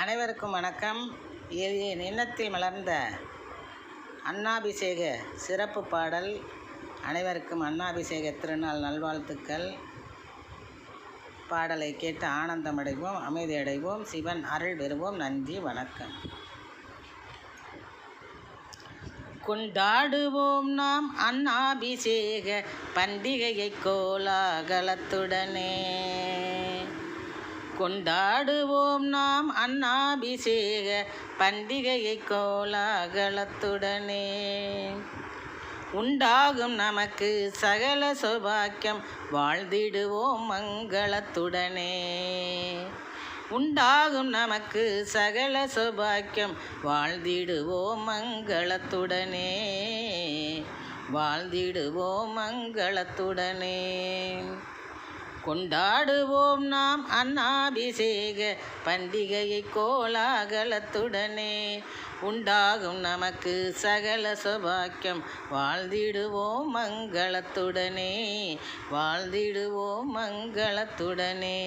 அனைவருக்கும் வணக்கம். என் எண்ணத்தில் மலர்ந்த அன்னாபிஷேக சிறப்பு பாடல். அனைவருக்கும் அன்னாபிஷேக திருநாள் நல்வாழ்த்துக்கள். பாடலை கேட்டு ஆனந்தமடைவோம், அமைதி அடைவோம், சிவன் அருள் பெறுவோம். நன்றி, வணக்கம். கொண்டாடுவோம் நாம் அன்னாபிஷேக பண்டிகையை கோலாகலத்துடனே. கொண்டாடுவோம் நாம் அன்னாபிஷேக பண்டிகையை கோலாகலத்துடனே. உண்டாகும் நமக்கு சகல சௌபாக்கியம், வாழ்ந்திடுவோம் மங்களத்துடனே. உண்டாகும் நமக்கு சகல சௌபாக்கியம், வாழ்ந்திடுவோம் மங்களத்துடனே. வாழ்ந்திடுவோம் மங்களத்துடனே. கொண்டாடுவோம் நாம் அன்னாபிஷேக பண்டிகையை கோலாகலத்துடனே. உண்டாகும் நமக்கு சகல சௌபாக்கியம், வாழ்ந்திடுவோம் மங்களத்துடனே. வாழ்ந்திடுவோம் மங்களத்துடனே.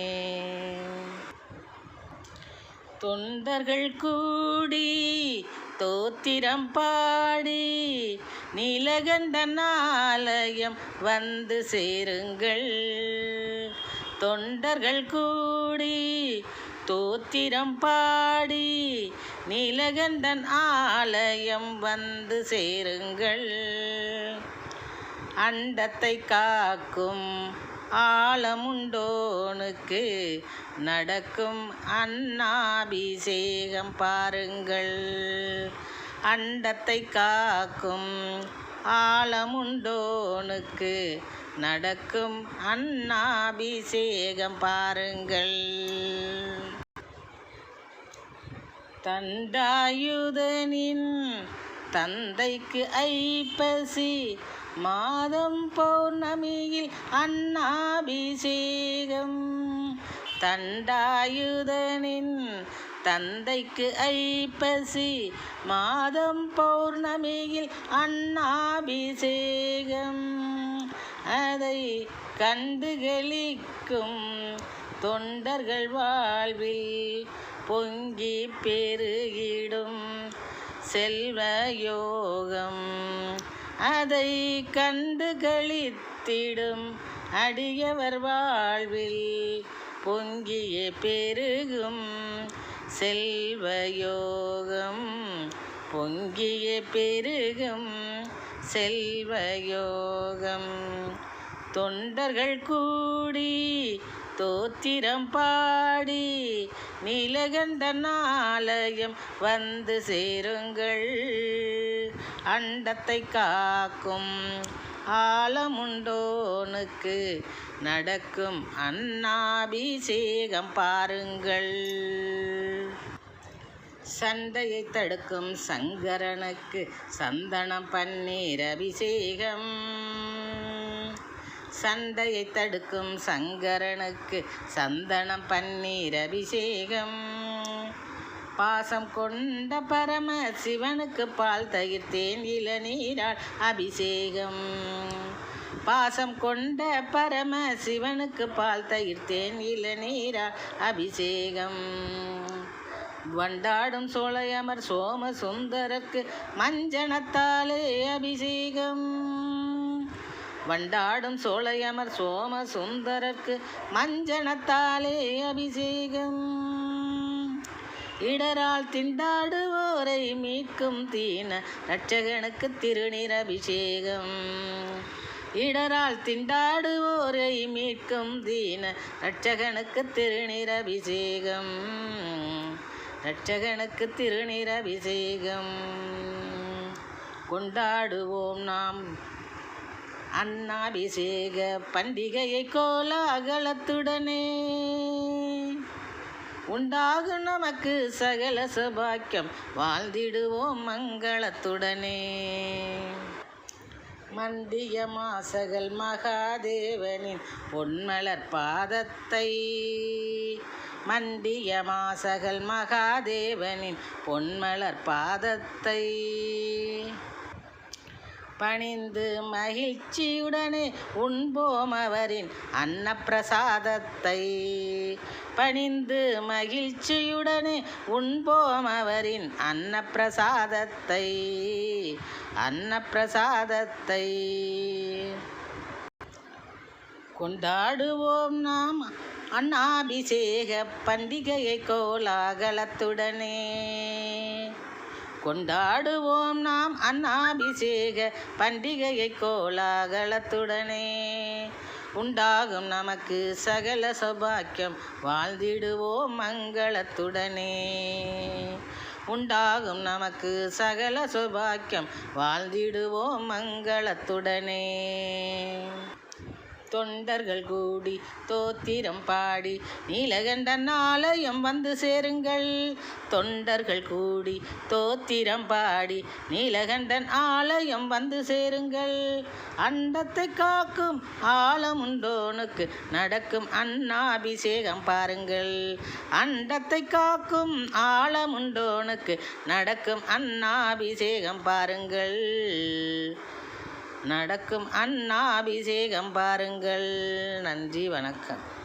தொண்டர்கள் கூடி தோத்திரம் பாடி நீலகண்டன் ஆலயம் வந்து சேருங்கள். தொண்டர்கள் கூடி தோத்திரம் பாடி நீலகண்டன் ஆலயம் வந்து சேருங்கள். அண்டத்தை காக்கும் ஆலமுண்டோனுக்கு நடக்கும் அன்னாபிஷேகம் பாருங்கள். அண்டத்தை காக்கும் ஆலமுண்டோனுக்கு நடக்கும் அன்னாபிஷேகம் பாருங்கள். தண்டாயுதனின் தந்தைக்கு ஐப்பசி மாதம் பௌர்ணமியில் அன்னாபிஷேகம். தண்டாயுதனின் தந்தைக்கு ஐப்பசி மாதம் பௌர்ணமியில் அன்னாபிஷேகம். அதை கண்டு களிக்கும் தொண்டர்கள் வாழ்வில் பொங்கி பெருகிடும் செல்வ யோகம். அதை கண்டு களித்திடும் அடியவர் வாழ்வில் பொங்கிய பெருகும் செல்வ யோகம். பொங்கிய பெருகும் செல்வ யோகம். தொண்டர்கள் கூடி தோத்திரம் பாடி நீலகண்டன் ஆலயம் வந்து சேருங்கள். அண்டத்தை காக்கும் ஆலமுண்டோனுக்கு நடக்கும் அன்னாபிஷேகம் பாருங்கள். சண்டையை தடுக்கும் சங்கரனுக்கு சந்தனம் பன்னீர் அபிஷேகம். சண்டையை தடுக்கும் சங்கரனுக்கு சந்தனம் பன்னீர் அபிஷேகம். பாசம் கொண்ட பரம சிவனுக்கு பால் தயிர் தேன் இளநீரால் அபிஷேகம். பாசம் கொண்ட பரம சிவனுக்கு பால் தயிர் தேன் இளநீரால் அபிஷேகம். வண்டாடும் சோலையமர் சோம சுந்தரருக்கு மஞ்சனத்தாலே அபிஷேகம். வண்டாடும் சோலையமர் சோம சுந்தரருக்கு மஞ்சனத்தாலே அபிஷேகம். இடரால் திண்டாடுவோரை மீட்கும் தீன இரட்சகனுக்கு திருநீர் அபிஷேகம். இடரால் திண்டாடுவோரை மீட்கும் தீன இரட்சகனுக்கு திருநீர் அபிஷேகம். இரட்சகனுக்கு திருநீர் அபிஷேகம். கொண்டாடுவோம் நாம் அன்னாபிஷேக பண்டிகையை கோலாகலத்துடனே. உண்டாகும் நமக்கு சகல சௌபாக்கியம், வாழ்ந்திடுவோம் மங்களத்துடனே. மண்டிய மாசகல் மகாதேவனின் பொன்மலர் பாதத்தை. மண்டிய மாசகல் மகாதேவனின் பொன்மலர் பாதத்தை பணிந்து மகிழ்ச்சியுடனே உண்போம் அவரின் அன்னப்பிரசாதத்தை. பணிந்து மகிழ்ச்சியுடனே உண்போம் அவரின் அன்னப்பிரசாதத்தை. அன்னப்பிரசாதத்தை கொண்டாடுவோம் நாம் அன்னாபிஷேக பண்டிகையை கோலாகலத்துடனே. கொண்டாடுவோம் நாம் அன்னாபிஷேக பண்டிகையை கோலாகலத்துடனே. உண்டாகும் நமக்கு சகல சௌபாக்கியம் வாழ்ந்திடுவோம் மங்களத்துடனே. உண்டாகும் நமக்கு சகல சௌபாக்கியம் வாழ்ந்திடுவோம் மங்களத்துடனே. தொண்டர்கள் கூடி தோத்திரம் பாடி நீலகண்டன் ஆலயம் வந்து சேருங்கள். தொண்டர்கள் கூடி தோத்திரம் பாடி நீலகண்டன் ஆலயம் வந்து சேருங்கள். அண்டத்தை காக்கும் ஆலமுண்டோனுக்கு நடக்கும் அன்னாபிஷேகம் பாருங்கள். அண்டத்தை காக்கும் ஆலமுண்டோனுக்கு நடக்கும் அன்னாபிஷேகம் பாருங்கள். நடக்கும் அன்னாபிஷேகம் பாருங்கள். நன்றி, வணக்கம்.